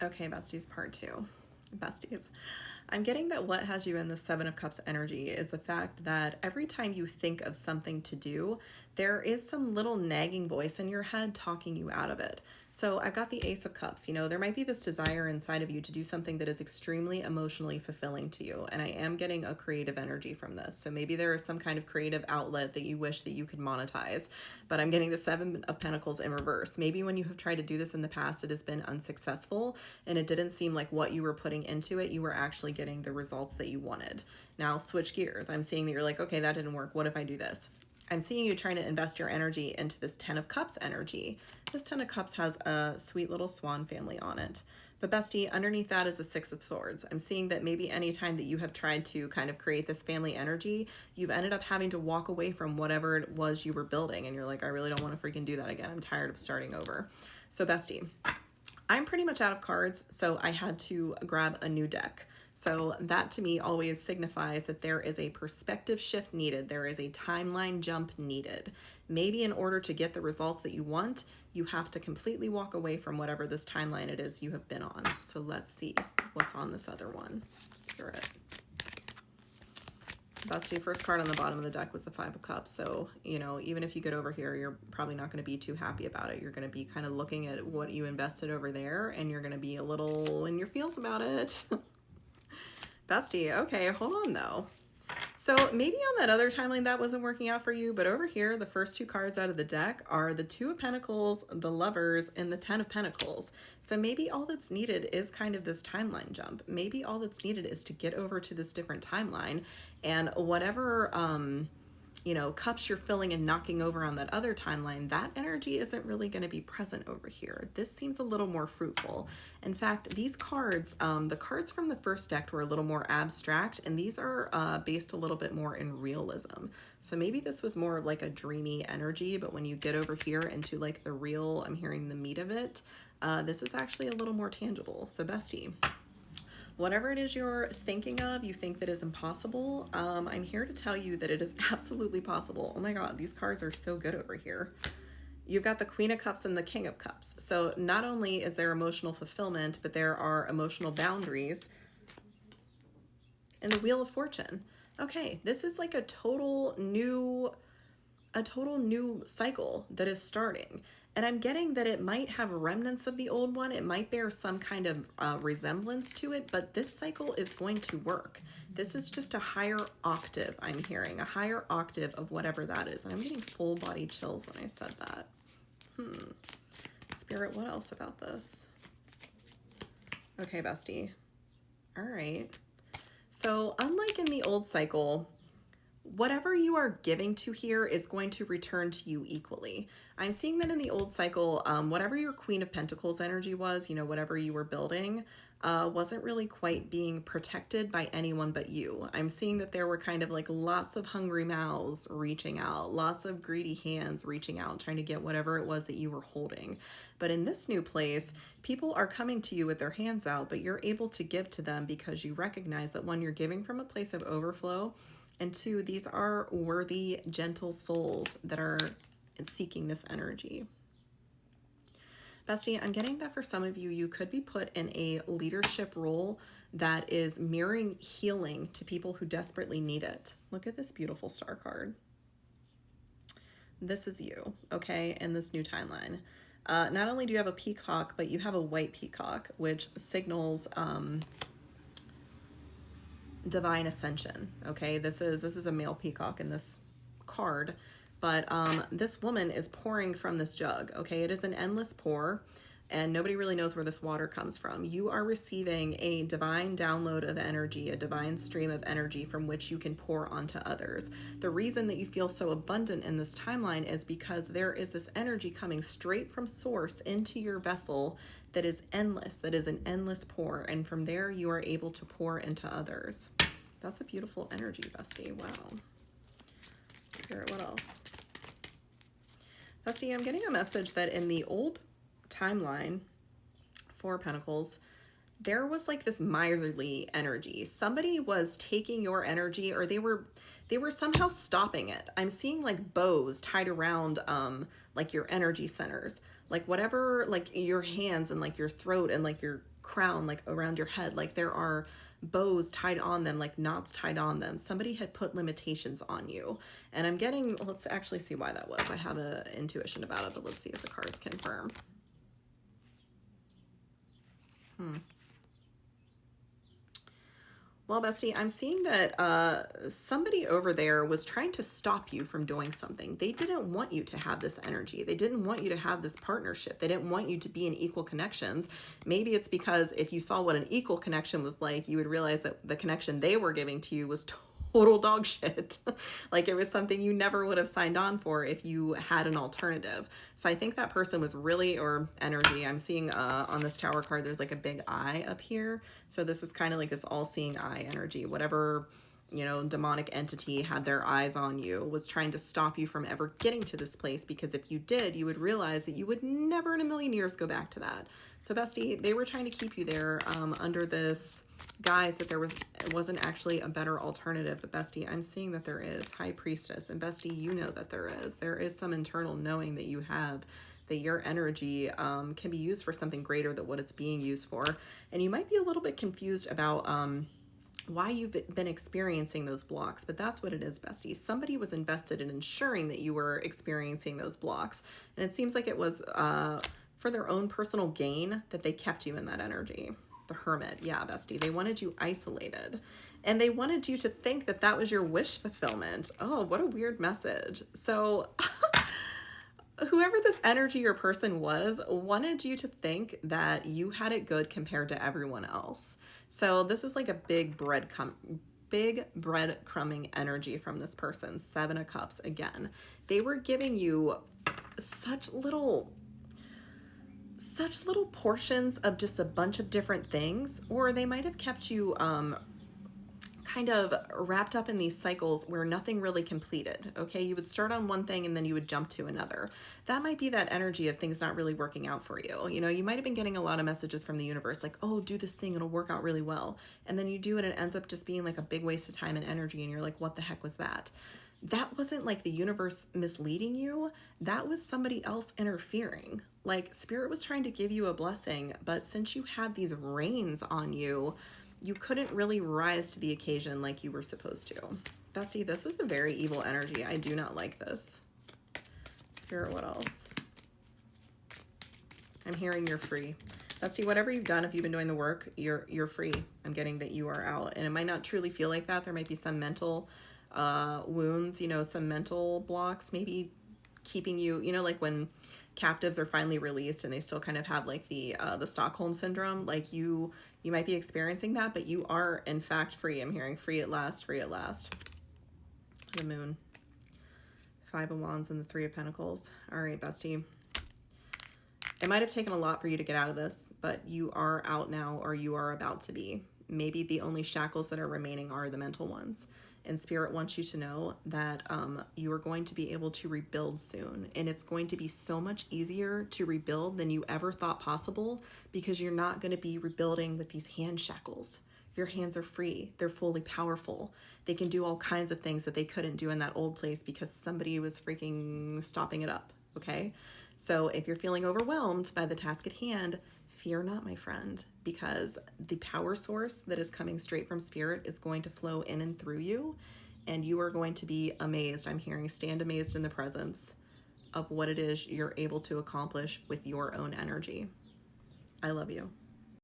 Okay, besties, part two. Besties. I'm getting that what has you in the Seven of Cups energy is the fact that every time you think of something to do, there is some little nagging voice in your head talking you out of it. So I've got the Ace of Cups. You know, there might be this desire inside of you to do something that is extremely emotionally fulfilling to you. And I am getting a creative energy from this. So maybe there is some kind of creative outlet that you wish that you could monetize. But I'm getting the Seven of Pentacles in reverse. Maybe when you have tried to do this in the past, it has been unsuccessful and it didn't seem like what you were putting into it, you were actually getting the results that you wanted. Now switch gears. I'm seeing that you're like, okay, that didn't work. What if I do this? I'm seeing you trying to invest your energy into this Ten of Cups energy. This Ten of Cups has a sweet little swan family on it. But bestie, underneath that is a Six of Swords. I'm seeing that maybe any time that you have tried to kind of create this family energy, you've ended up having to walk away from whatever it was you were building. And you're like, I really don't want to freaking do that again. I'm tired of starting over. So bestie, I'm pretty much out of cards, so I had to grab a new deck. So that to me always signifies that there is a perspective shift needed. There is a timeline jump needed. Maybe in order to get the results that you want, you have to completely walk away from whatever this timeline it is you have been on. So let's see what's on this other one. Spirit. Bestie, first card on the bottom of the deck was the Five of Cups. So, you know, even if you get over here, you're probably not going to be too happy about it. You're going to be kind of looking at what you invested over there and you're going to be a little in your feels about it. Bestie, okay, hold on though. So maybe on that other timeline that wasn't working out for you, but over here, the first two cards out of the deck are the Two of Pentacles, the Lovers, and the Ten of Pentacles. So maybe all that's needed is kind of this timeline jump. Maybe all that's needed is to get over to this different timeline and whatever, you know, cups you're filling and knocking over on that other timeline, that energy isn't really going to be present over here. This seems a little more fruitful. In fact, these cards, the cards from the first deck were a little more abstract, and these are based a little bit more in realism. So maybe this was more of like a dreamy energy, but when you get over here into like the real, I'm hearing the meat of it, this is actually a little more tangible. So bestie, whatever it is you're thinking of, you think that is impossible, I'm here to tell you that it is absolutely possible. Oh my God, these cards are so good over here. You've got the Queen of Cups and the King of Cups. So not only is there emotional fulfillment, but there are emotional boundaries. And the Wheel of Fortune. Okay, this is like a total new cycle that is starting. And I'm getting that it might have remnants of the old one. It might bear some kind of resemblance to it, but this cycle is going to work. This is just a higher octave, I'm hearing, a higher octave of whatever that is. And I'm getting full body chills when I said that. Spirit, what else about this? Okay, bestie. All right. So unlike in the old cycle, whatever you are giving to here is going to return to you equally. I'm seeing that in the old cycle, whatever your Queen of Pentacles energy was, you know, whatever you were building, wasn't really quite being protected by anyone but you. I'm seeing that there were kind of like lots of hungry mouths reaching out, lots of greedy hands reaching out, trying to get whatever it was that you were holding. But in this new place, people are coming to you with their hands out, but you're able to give to them because you recognize that one, you're giving from a place of overflow, and two, these are worthy, gentle souls that are seeking this energy. Bestie, I'm getting that for some of you, you could be put in a leadership role that is mirroring healing to people who desperately need it. Look at this beautiful star card. This is you, okay, in this new timeline. Not only do you have a peacock, but you have a white peacock, which signals divine ascension. Okay, this is a male peacock in this card, but this woman is pouring from this jug. Okay, it is an endless pour and nobody really knows where this water comes from. You are receiving a divine download of energy, a divine stream of energy from which you can pour onto others. The reason that you feel so abundant in this timeline is because there is this energy coming straight from source into your vessel that is endless, that is an endless pour, and from there you are able to pour into others. That's a beautiful energy, bestie. Wow. Spirit, what else? Bestie, I'm getting a message that in the old timeline, Four of Pentacles, there was like this miserly energy. Somebody was taking your energy, or they were somehow stopping it. I'm seeing like bows tied around like your energy centers, like whatever, like your hands and like your throat and like your crown like around your head, like there are bows tied on them, like knots tied on them. Somebody had put limitations on you. And I'm getting, let's actually see why that was. I have an intuition about it, but let's see if the cards confirm. Well, bestie, I'm seeing that somebody over there was trying to stop you from doing something. They didn't want you to have this energy. They didn't want you to have this partnership. They didn't want you to be in equal connections. Maybe it's because if you saw what an equal connection was like, you would realize that the connection they were giving to you was total dog shit. Like it was something you never would have signed on for if you had an alternative. So I think that person was really, or energy, I'm seeing on this tower card, there's like a big eye up here. So this is kind of like this all-seeing eye energy. Whatever, you know, demonic entity had their eyes on you was trying to stop you from ever getting to this place, because if you did, you would realize that you would never in a million years go back to that. So bestie, they were trying to keep you there under this guise that there wasn't actually a better alternative. But bestie, I'm seeing that there is. High Priestess. And bestie, you know that there is. There is some internal knowing that you have, that your energy can be used for something greater than what it's being used for. And you might be a little bit confused about why you've been experiencing those blocks, but that's what it is, bestie. Somebody was invested in ensuring that you were experiencing those blocks. And it seems like it was for their own personal gain that they kept you in that energy. The Hermit. Yeah, bestie. They wanted you isolated. And they wanted you to think that that was your wish fulfillment. Oh, what a weird message. So whoever this energy or person was wanted you to think that you had it good compared to everyone else. So this is like a big breadcrumbing energy from this person. Seven of Cups again. They were giving you such little portions of just a bunch of different things, or they might have kept you kind of wrapped up in these cycles where nothing really completed. Okay, you would start on one thing and then you would jump to another. That might be that energy of things not really working out for you. You know, you might have been getting a lot of messages from the universe like, oh, do this thing, it'll work out really well. And then you do it and it ends up just being like a big waste of time and energy, and you're like, what the heck was that? That wasn't like the universe misleading you. That was somebody else interfering. Like spirit was trying to give you a blessing, but since you had these reins on you, you couldn't really rise to the occasion like you were supposed to. Bestie, this is a very evil energy. I do not like this. Spirit, what else? I'm hearing you're free. Bestie, whatever you've done, if you've been doing the work, you're free. I'm getting that you are out. And it might not truly feel like that. There might be some mental wounds, you know, some mental blocks, maybe keeping you, you know, like when captives are finally released and they still kind of have like the Stockholm syndrome, like you might be experiencing that, but you are in fact free. I'm hearing free at last, free at last. The Moon, Five of Wands and the Three of Pentacles. All right, bestie. It might have taken a lot for you to get out of this, but you are out now, or you are about to be. Maybe the only shackles that are remaining are the mental ones. And Spirit wants you to know that you are going to be able to rebuild soon. And it's going to be so much easier to rebuild than you ever thought possible, because you're not going to be rebuilding with these hand shackles. Your hands are free. They're fully powerful. They can do all kinds of things that they couldn't do in that old place because somebody was freaking stopping it up, okay? So if you're feeling overwhelmed by the task at hand, fear not, my friend, because the power source that is coming straight from Spirit is going to flow in and through you, and you are going to be amazed. I'm hearing stand amazed in the presence of what it is you're able to accomplish with your own energy. I love you.